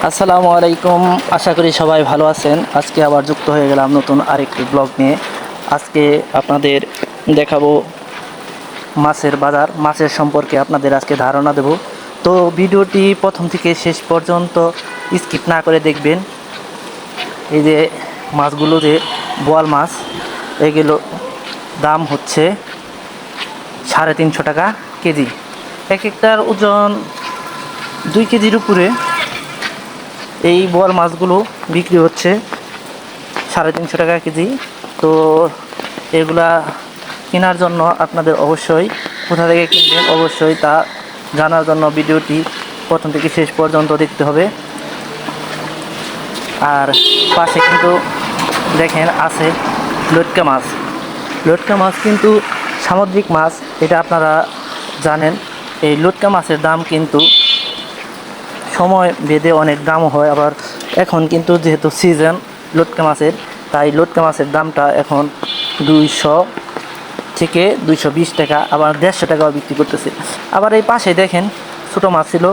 আসসালামু আলাইকুম। আশা করি সবাই ভালো আছেন। আজকে আবার যুক্ত হয়ে গেলাম নতুন আরেকটি ব্লগ নিয়ে। আজকে আপনাদের দেখাবো মাছের বাজার, মাছের সম্পর্কে আপনাদের আজকে ধারণা দেব। তো ভিডিওটি প্রথম থেকে শেষ পর্যন্ত স্কিপ না করে দেখবেন। এই যে মাছগুলো, যে বোয়াল মাছ, এগুলো দাম হচ্ছে 350 টাকা কেজি। এক একটার ওজন 2 কেজির উপরে। এই বোয়াল মাছগুলো বিক্রি হচ্ছে 350 টাকা কেজি। তো এগুলা কেনার জন্য আপনাদের অবশ্যই কোথা থেকে কিনবেন অবশ্যই তা জানার জন্য ভিডিওটি প্রথম থেকে শেষ পর্যন্ত দেখতে হবে। আর পাশে কিন্তু দেখেন আছে লটকা মাছ। লটকা মাছ কিন্তু সামুদ্রিক মাছ, এটা আপনারা জানেন। এই লটকা মাছের দাম কিন্তু সময় ভেদে অনেক দামও হয়। আবার এখন কিন্তু যেহেতু সিজন লটকা মাছের, তাই লটকা মাছের দামটা এখন 200 থেকে 220 টাকা, আবার 150 টাকাও বিক্রি করতেছে। আবার এই পাশে দেখেন ছোটো মাছ ছিল।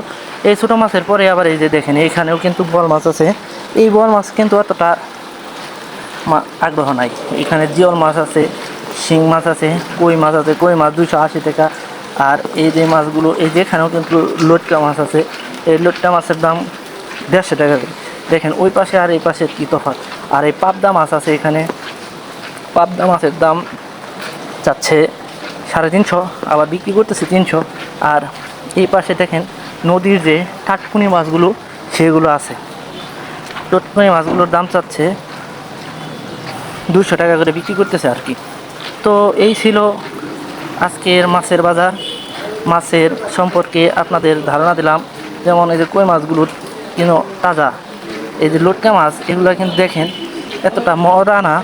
এই ছোটো মাছের পরে আবার এই যে দেখেন এইখানেও কিন্তু বোয়াল মাছ আছে। এই বোয়াল মাছ কিন্তু অতটা আগ্রহ নাই। এখানে জিওল মাছ আছে, শিং মাছ আছে, কই মাছ আছে। কই মাছ 280 টাকা। আর এই যে মাছগুলো, এই যেখানেও কিন্তু লটকা মাছ আছে। এই লটকা মাছের দাম 150 টাকা করে। দেখেন ওই পাশে আর এই পাশের কী তফাৎ। আর এই পাবদা মাছ আছে এখানে। পাবদা মাছের দাম চাচ্ছে 350, আবার বিক্রি করতেছে 300। আর এই পাশে দেখেন নদীর যে টাটকুনি মাছগুলো সেগুলো আছে। টাটকুনি মাছগুলোর দাম চাচ্ছে 200 টাকা করে বিক্রি করতেছে আর কি। তো এই ছিল আজকের মাছের বাজার। মাছের সম্পর্কে আপনাদের ধারণা দিলাম। যেমন এই যে কই মাছগুলোর কিন্তু তাজা। এই যে লটকা মাছ, এগুলো কিন্তু দেখেন এতটা মরা না,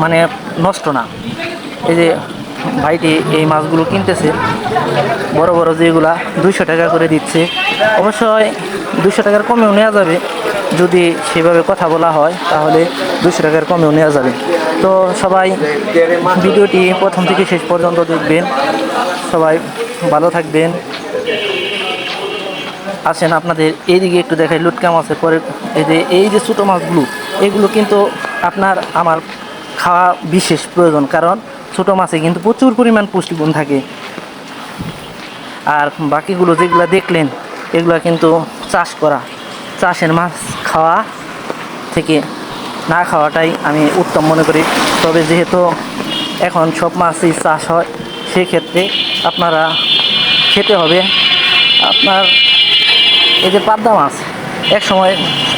মানে নষ্ট না। এই যে ভাইটি এই মাছগুলো কিনতেছে, বড় বড় যেগুলা 200 টাকা করে দিচ্ছে। অবশ্যই 200 টাকার কমেও নেওয়া যাবে, যদি সেভাবে কথা বলা হয় তাহলে 200 টাকার কমেও নেওয়া যাবে। তো সবাই ভিডিওটি প্রথম থেকে শেষ পর্যন্ত দেখবেন। সবাই ভালো থাকবেন। আসেন আপনাদের এইদিকে একটু দেখাই লটকা মাছের পরে। এই যে ছোটো মাছগুলো, এগুলো কিন্তু আপনার আমার খাওয়া বিশেষ প্রয়োজন, কারণ ছোটো মাছে কিন্তু প্রচুর পরিমাণ পুষ্টিগুণ থাকে। আর বাকিগুলো যেগুলো দেখলেন এগুলো কিন্তু চাষ করা, চাষের মাছ খাওয়া থেকে না খাওয়াটাই আমি উত্তম মনে করি। তবে যেহেতু এখন সব মাছই চাষ হয়, সেক্ষেত্রে আপনারা খেতে হবে। আপনার এই যে পাবদা মাছ, এক সময়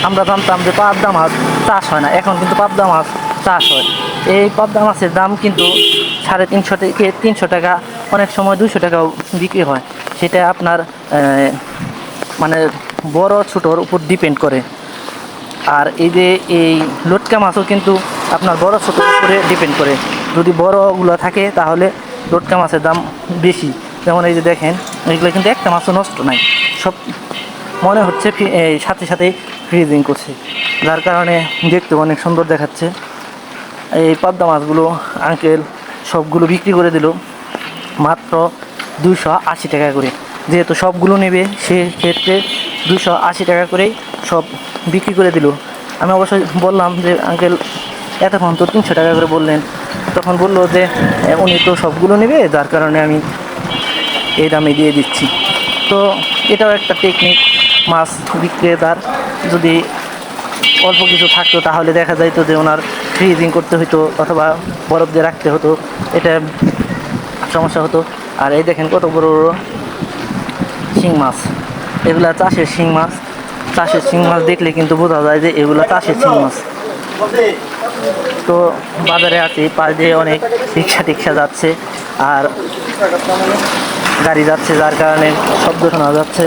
আমরা জানতাম যে পাবদা মাছ চাষ হয় না, এখন কিন্তু পাবদা মাছ চাষ হয়। এই পাবদা মাছের দাম কিন্তু 350 থেকে 300 টাকা, অনেক সময় 200 টাকাও বিক্রি হয়। সেটা আপনার মানে বড় ছোটোর উপর ডিপেন্ড করে। আর এই যে এই লটকা মাছও কিন্তু আপনার বড় ছোটোর উপরে ডিপেন্ড করে। যদি বড়গুলো থাকে তাহলে লটকা মাছের দাম বেশি। যেমন এই যে দেখেন এইগুলো কিন্তু একটা মাছও নষ্ট নাই, সব মনে হচ্ছে এই সাথে সাথে ফ্রিজিং করছে, যার কারণে দেখতে অনেক সুন্দর দেখাচ্ছে। এই পাবদা মাছগুলো আঙ্কেল সবগুলো বিক্রি করে দিল মাত্র 280 টাকা করে। যেহেতু সবগুলো নেবে সেক্ষেত্রে 280 টাকা করেই সব বিক্রি করে দিল। আমি অবশ্যই বললাম যে আঙ্কেল এতক্ষণ তো 300 টাকা করে বললেন। তখন বললো যে উনি তো সবগুলো নেবে, যার কারণে আমি এই দামে দিয়ে দিচ্ছি। তো এটাও একটা টেকনিক মাছ বিক্রেতার। যদি অল্প কিছু থাকতো তাহলে দেখা যাইতো যে ওনার ফ্রিজিং করতে হতো অথবা বরফ দিয়ে রাখতে হতো, এটা সমস্যা হতো। আর এই দেখেন কত বড় বড় শিং মাছ, এগুলা চাষের শিং মাছ। চাষের শিং মাছ দেখলে কিন্তু বোঝা যায় যে এগুলো চাষের শিং মাছ। তো বাজারে আছে, পাশ দিয়ে অনেক রিক্সা টিক্সা যাচ্ছে আর গাড়ি যাচ্ছে, যার কারণে শব্দ শোনা যাচ্ছে।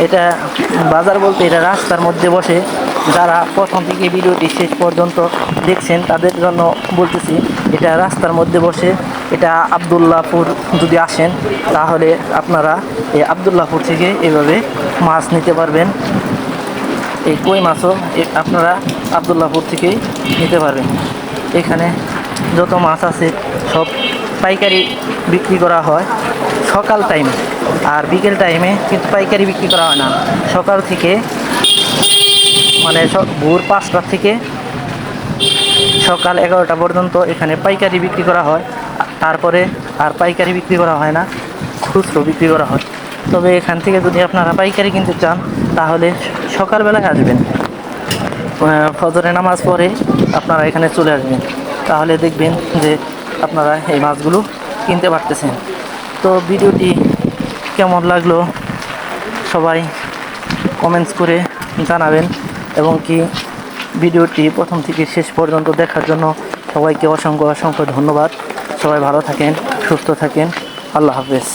এটা বাজার বলতে এটা রাস্তার মধ্যে বসে। যারা প্রথম থেকে ভিডিওটি শেষ পর্যন্ত দেখছেন তাদের জন্য বলতেছি, এটা রাস্তার মধ্যে বসে। এটা আবদুল্লাহপুর যদি আসেন তাহলে আপনারা এই আবদুল্লাহপুর থেকে এভাবে মাছ নিতে পারবেন। এই কই মাছও আপনারা আবদুল্লাহপুর থেকেই নিতে পারবেন। এখানে যত মাছ আছে সব পাইকারি বিক্রি করা হয় সকাল টাইমে, আর বিকেল টাইমে কিন্তু পাইকারি বিক্রি করা হয় না। সকাল থেকে মানে ভোর 5টা থেকে সকাল 11টা পর্যন্ত এখানে পাইকারি বিক্রি করা হয়। তারপরে আর পাইকারি বিক্রি করা হয় না, খুচরো বিক্রি করা হয়। তবে এখান থেকে যদি আপনারা পাইকারি কিনতে চান তাহলে সকালবেলায় আসবেন, ফজরের নামাজ পড়ে আপনারা এখানে চলে আসবেন, তাহলে দেখবেন যে আপনারা এই মাছগুলো কিনতে পারতেছেন। তো ভিডিওটি কেমন লাগলো সবাই কমেন্টস করে জানাবেন, এবং কি ভিডিওটি প্রথম থেকে শেষ পর্যন্ত দেখার জন্য সবাইকে অসংখ্য অসংখ্য ধন্যবাদ। সবাই ভালো থাকেন, সুস্থ থাকেন, আল্লাহ হাফেজ।